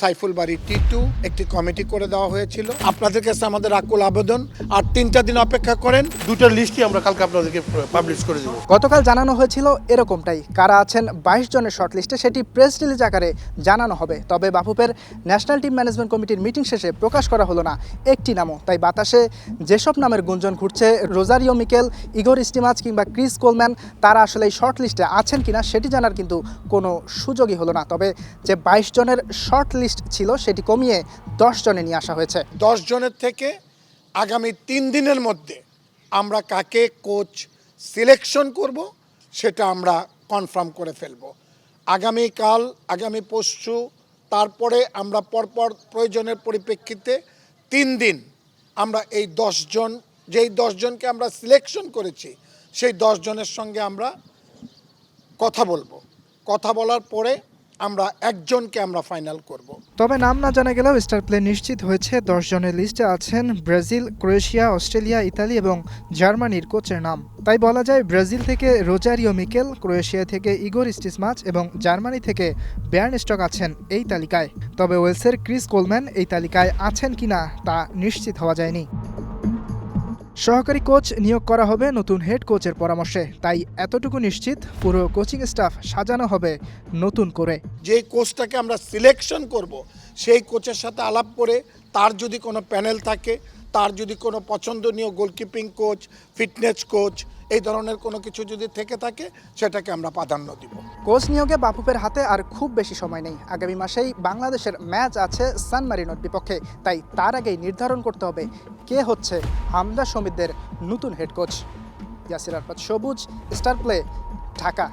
সাইফুল বাড়ি T2 একটি committee করে দেওয়া হয়েছিল। আপনাদের কাছে আমাদের আকুল আবেদন, আর 3টা দিন অপেক্ষা করেন। দুটার লিস্টই আমরা কালকে আপনাদেরকে পাবলিশ করে দেব। গতকাল জানানো হয়েছিল এরকমটাই, কারা আছেন 22 জনের শর্ট লিস্টে সেটি প্রেস রিলিজ আকারে জানানো হবে। তবে বাফুফের ন্যাশনাল টিম ম্যানেজমেন্ট কমিটির মিটিং শেষে প্রকাশ করা হলো না একটি নামও। তাই বাতাসে যেসব নামের গুঞ্জন ঘুরছে, রোজারিও মিকেল, ইগোর স্টিমাচ কিংবা ক্রিস কোলম্যান, তারা আসলে এই শর্ট লিস্টে আছেন কিনা সেটি জানার কিন্তু কোনো সুযোগই হলো না। তবে যে 22 জনের শর্ট লিস্ট ছিল সেটি কমিয়ে 10 জনে নিয়ে আসা হয়েছে। 10 জনের থেকে আগামী 3 দিনের মধ্যে আমরা কাকে কোচ সিলেকশন করব সেটা আমরা কনফার্ম করে ফেলব। আগামীকাল, আগামী পরশু, তারপরে আমরা পরপর প্রয়োজনের পরিপ্রেক্ষিতে 3 দিন আমরা এই 10 জন, যেই 10 জনকে আমরা সিলেকশন করেছি সেই 10 জনের সঙ্গে আমরা কথা বলবো। কথা বলার পরে আমরা একজনকে আমরা ফাইনাল করব। তবে নাম না জানা গেলেও স্টার প্লে নিশ্চিত হয়েছে 10 জনের লিস্টে আছেন ব্রাজিল, ক্রোয়েশিয়া, অস্ট্রেলিয়া, ইতালি এবং জার্মানির কোচের নাম। তাই বলা যায় ব্রাজিল থেকে রোজারিও মিকেল, ক্রোয়েশিয়া থেকে ইগোর স্টিমাচ এবং জার্মানি থেকে বেয়ার্নস্টক আছেন এই তালিকায়। তবে ওয়েলসের ক্রিস কোলম্যান এই তালিকায় আছেন কিনা তা নিশ্চিত হওয়া যায়নি। সহকারী কোচ নিয়োগ করা হবে নতুন হেড কোচের পরামর্শে, তাই এতটুকু নিশ্চিত পুরো কোচিং স্টাফ সাজানো হবে নতুন করে। যে কোচটাকে আমরা সিলেকশন করব সেই কোচের সাথে আলাপ করে তার যদি কোনো প্যানেল থাকে, তার যদি কোনো পছন্দনীয় গোলকিপিং কোচ, ফিটনেস কোচ, এই ধরনের কোনো কিছু যদি থেকে থাকে সেটাকে আমরা প্রাধান্য দিব। কোচ নিয়োগে বাফুফের হাতে আর খুব বেশি সময় নেই। আগামী মাসেই বাংলাদেশের ম্যাচ আছে সান মারিনোর বিপক্ষে, তাই তার আগেই নির্ধারণ করতে হবে কে হচ্ছে হামজা সমিতদের নতুন হেড কোচ। ইয়াসির আরাফাত সবুজ, স্টার প্লে, ঢাকা।